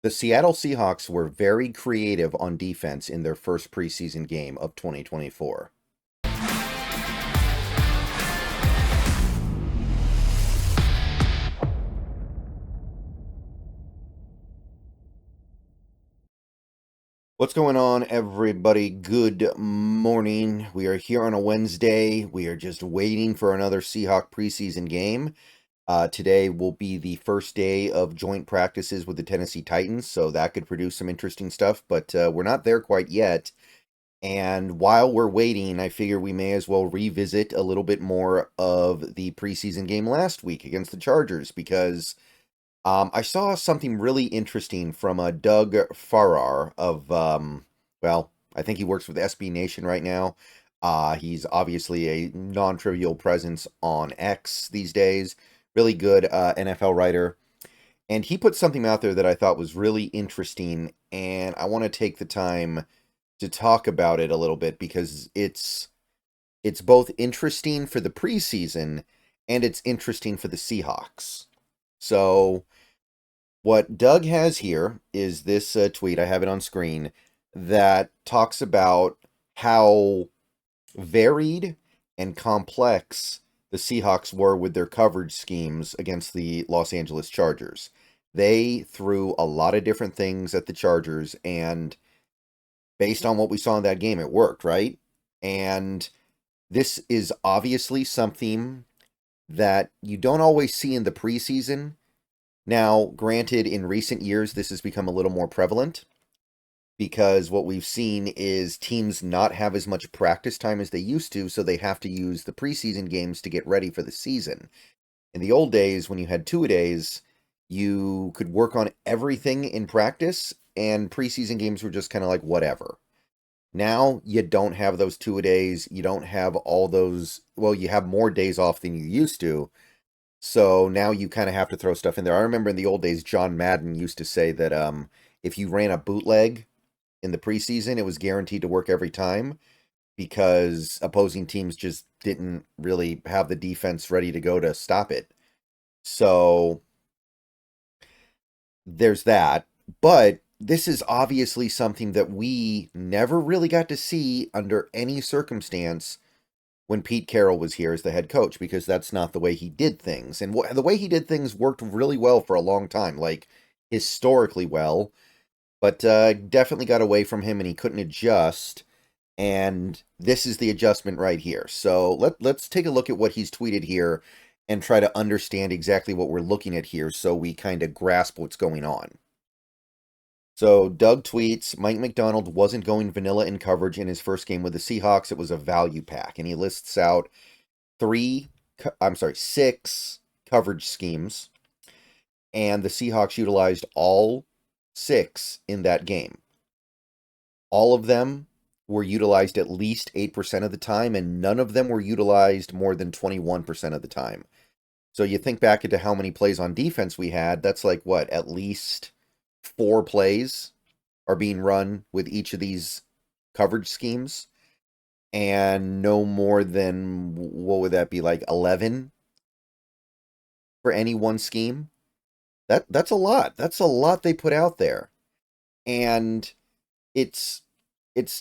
The Seattle Seahawks were very creative on defense in their first preseason game of 2024. What's going on, everybody? Good morning. We are here on a Wednesday. We are just waiting for another Seahawk preseason game. Today will be the first day of joint practices with the Tennessee Titans, so that could produce some interesting stuff, but we're not there quite yet. And while we're waiting, I figure we may as well revisit a little bit more of the preseason game last week against the Chargers, because I saw something really interesting from Doug Farrar of, well, I think he works with SB Nation right now. He's obviously a non-trivial presence on X these days. Really good NFL writer. And he put something out there that I thought was really interesting, and I want to take the time to talk about it a little bit because it's both interesting for the preseason and it's interesting for the Seahawks. So what Doug has here is this tweet, I have it on screen, that talks about how varied and complex the Seahawks were with their coverage schemes against the Los Angeles Chargers. They threw a lot of different things at the Chargers, and based on what we saw in that game, it worked, right? And this is obviously something that you don't always see in the preseason. Now, granted, in recent years, this has become a little more prevalent because what we've seen is teams not have as much practice time as they used to, so they have to use the preseason games to get ready for the season. In the old days, when you had two-a-days, you could work on everything in practice, and preseason games were just kind of like whatever. Now, you don't have those two-a-days. You don't have all those, well, you have more days off than you used to. So now you kind of have to throw stuff in there. I remember in the old days, John Madden used to say that if you ran a bootleg in the preseason, it was guaranteed to work every time because opposing teams just didn't really have the defense ready to go to stop it. So there's that. But this is obviously something that we never really got to see under any circumstance when Pete Carroll was here as the head coach, because that's not the way he did things. And the way he did things worked really well for a long time, like historically well, but definitely got away from him and he couldn't adjust. And this is the adjustment right here. So let's take a look at what he's tweeted here and try to understand exactly what we're looking at here so we kind of grasp what's going on. So Doug tweets, Mike Macdonald wasn't going vanilla in coverage in his first game with the Seahawks. It was a value pack. And he lists out six coverage schemes. And the Seahawks utilized all six in that game. All of them were utilized at least 8% of the time, and none of them were utilized more than 21% of the time. So you think back into how many plays on defense we had, that's like what, at least 4 plays are being run with each of these coverage schemes, and no more than, what would that be, like 11 for any one scheme? That's a lot. That's a lot they put out there. And it's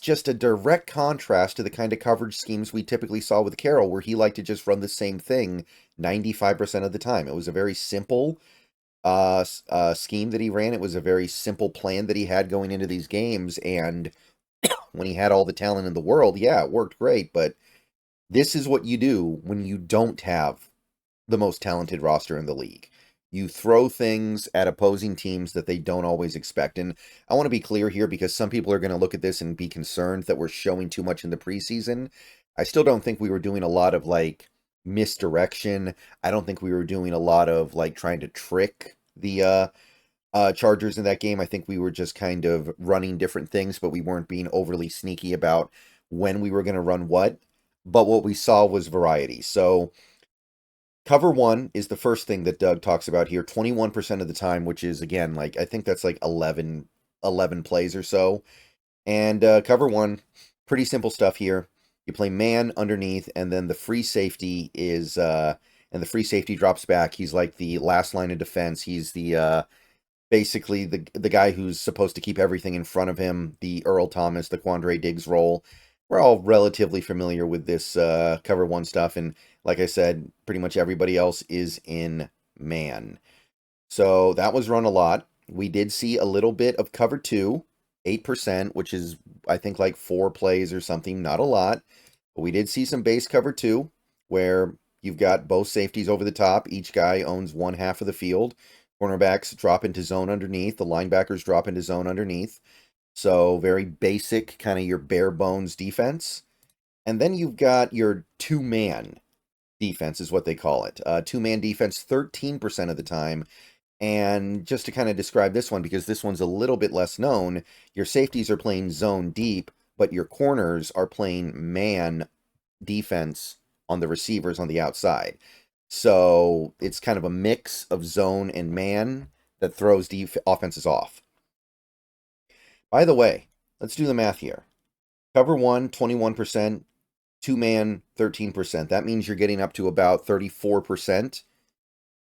just a direct contrast to the kind of coverage schemes we typically saw with Carroll, where he liked to just run the same thing 95% of the time. It was a very simple scheme that he ran. It was a very simple plan that he had going into these games, and when he had all the talent in the world, yeah, it worked great. But this is what you do when you don't have the most talented roster in the league. You throw things at opposing teams that they don't always expect. And I want to be clear here, because some people are going to look at this and be concerned that we're showing too much in the preseason. I still don't think we were doing a lot of like misdirection. I don't think we were doing a lot of like trying to trick the Chargers in that game. I think we were just kind of running different things, but we weren't being overly sneaky about when we were going to run what. But what we saw was variety. So cover one is the first thing that Doug talks about here, 21% of the time, which is, again, like, I think that's like 11 plays or so. And cover one, pretty simple stuff here. You play man underneath, and then the free safety is, and the free safety drops back. He's like the last line of defense. He's the basically the guy who's supposed to keep everything in front of him, the Earl Thomas, the Quandre Diggs role. We're all relatively familiar with this cover one stuff, and like I said, pretty much everybody else is in man. So that was run a lot. We did see a little bit of cover two, 8%, which is I think like 4 plays or something, not a lot. But we did see some base cover two, where you've got both safeties over the top. Each guy owns one half of the field. Cornerbacks drop into zone underneath. The linebackers drop into zone underneath. So very basic, kind of your bare bones defense. And then you've got your two-man defense is what they call it. Two-man defense 13% of the time. And just to kind of describe this one, because this one's a little bit less known, your safeties are playing zone deep, but your corners are playing man defense on the receivers on the outside. So it's kind of a mix of zone and man that throws offenses off. By the way, let's do the math here. Cover one, 21%, two-man, 13%. That means you're getting up to about 34%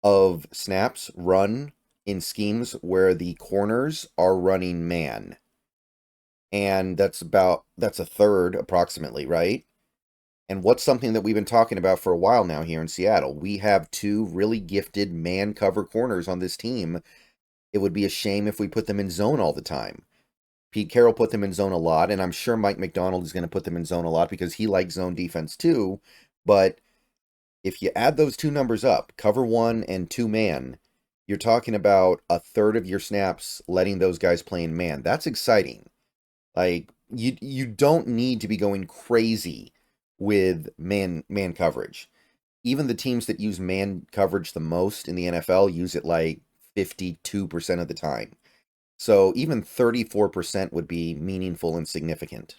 of snaps run in schemes where the corners are running man. And that's a third approximately, right? And what's something that we've been talking about for a while now here in Seattle? We have two really gifted man cover corners on this team. It would be a shame if we put them in zone all the time. Pete Carroll put them in zone a lot, and I'm sure Mike McDonald is going to put them in zone a lot because he likes zone defense too. But if you add those two numbers up, cover one and two man, you're talking about a third of your snaps letting those guys play in man. That's exciting. Like, you don't need to be going crazy with man coverage. Even the teams that use man coverage the most in the NFL use it like 52% of the time. So even 34% would be meaningful and significant.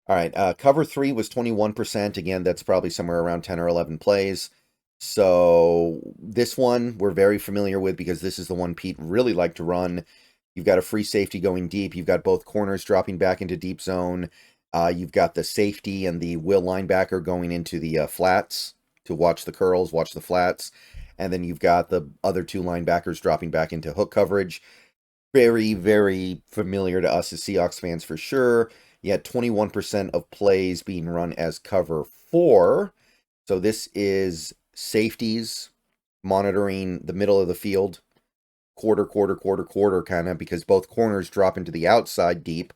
All right, cover three was 21%. Again, that's probably somewhere around 10 or 11 plays. So this one we're very familiar with because this is the one Pete really liked to run. You've got a free safety going deep. You've got both corners dropping back into deep zone. You've got the safety and the will linebacker going into the flats to watch the curls, watch the flats. And then you've got the other two linebackers dropping back into hook coverage. Very, very familiar to us as Seahawks fans for sure. You had 21% of plays being run as cover four. So this is safeties monitoring the middle of the field, quarter kind of, because both corners drop into the outside deep.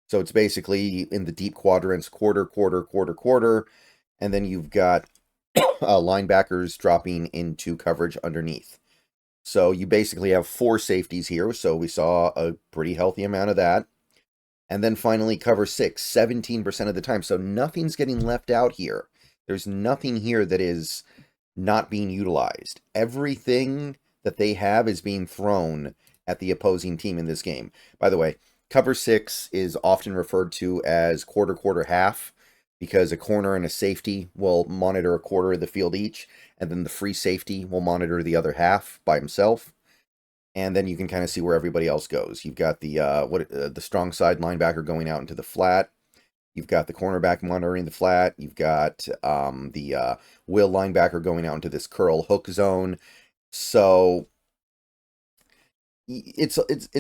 So it's basically in the deep quadrants, quarter. And then you've got linebackers dropping into coverage underneath. So you basically have 4 safeties here. So we saw a pretty healthy amount of that. And then finally, cover 6, 17% of the time. So nothing's getting left out here. There's nothing here that is not being utilized. Everything that they have is being thrown at the opposing team in this game. By the way, cover 6 is often referred to as quarter, half, because a corner and a safety will monitor a quarter of the field each, and then the free safety will monitor the other half by himself. And then you can kind of see where everybody else goes. You've got the strong side linebacker going out into the flat. You've got the cornerback monitoring the flat. You've got the will linebacker going out into this curl hook zone. So it's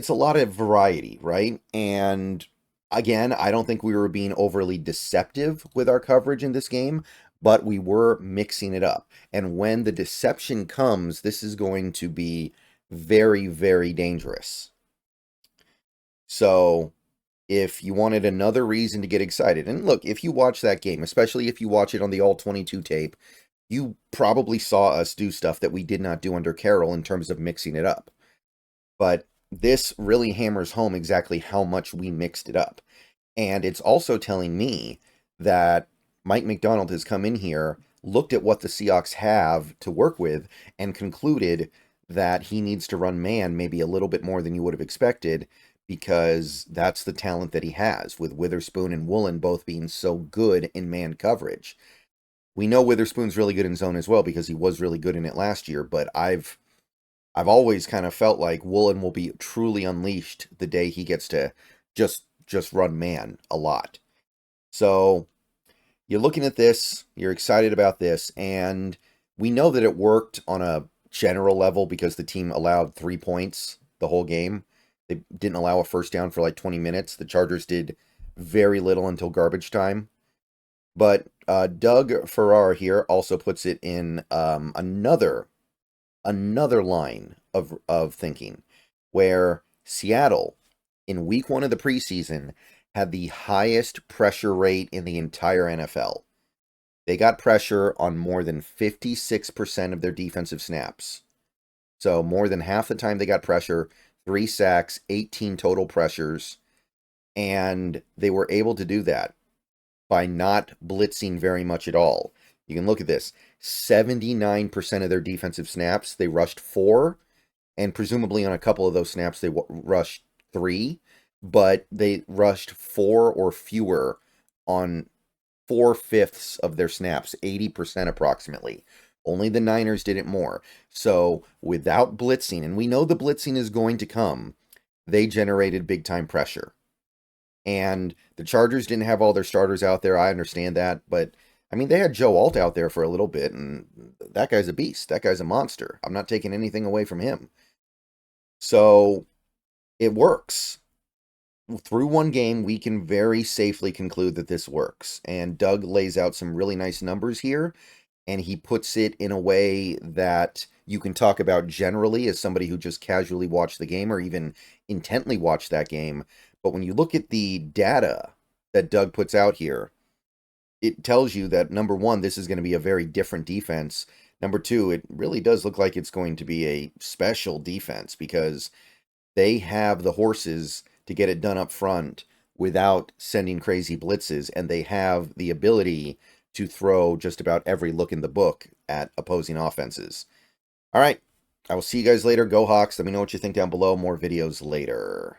a lot of variety, right? And again, I don't think we were being overly deceptive with our coverage in this game, but we were mixing it up. And when the deception comes, this is going to be very, very dangerous. So if you wanted another reason to get excited, and look, if you watch that game, especially if you watch it on the All-22 tape, you probably saw us do stuff that we did not do under Carroll in terms of mixing it up. But this really hammers home exactly how much we mixed it up. And it's also telling me that Mike McDonald has come in here, looked at what the Seahawks have to work with, and concluded that he needs to run man maybe a little bit more than you would have expected, because that's the talent that he has, with Witherspoon and Woolen both being so good in man coverage. We know Witherspoon's really good in zone as well because he was really good in it last year, but I've always kind of felt like Woolen will be truly unleashed the day he gets to just run man a lot. So you're looking at this, you're excited about this, and we know that it worked on a general level because the team allowed 3 points the whole game. They didn't allow a first down for like 20 minutes. The Chargers did very little until garbage time. But Doug Farrar here also puts it in another line of thinking, where Seattle in week 1 of the preseason had the highest pressure rate in the entire NFL. They got pressure on more than 56% of their defensive snaps. So more than half the time they got pressure, 3 sacks, 18 total pressures, and they were able to do that by not blitzing very much at all. You can look at this. 79% of their defensive snaps, they rushed 4, and presumably on a couple of those snaps they rushed 3, but they rushed 4 or fewer on 4/5 of their snaps, 80% approximately. Only the Niners did it more. So without blitzing, and we know the blitzing is going to come, they generated big-time pressure. And the Chargers didn't have all their starters out there. I understand that. But, I mean, they had Joe Alt out there for a little bit, and that guy's a beast. That guy's a monster. I'm not taking anything away from him. So it works. Through one game, we can very safely conclude that this works. And Doug lays out some really nice numbers here, and he puts it in a way that you can talk about generally as somebody who just casually watched the game or even intently watched that game. But when you look at the data that Doug puts out here, it tells you that, number one, this is going to be a very different defense. Number two, it really does look like it's going to be a special defense because they have the horses to get it done up front without sending crazy blitzes, and they have the ability to throw just about every look in the book at opposing offenses. All right, I will see you guys later. Go Hawks. Let me know what you think down below. More videos later.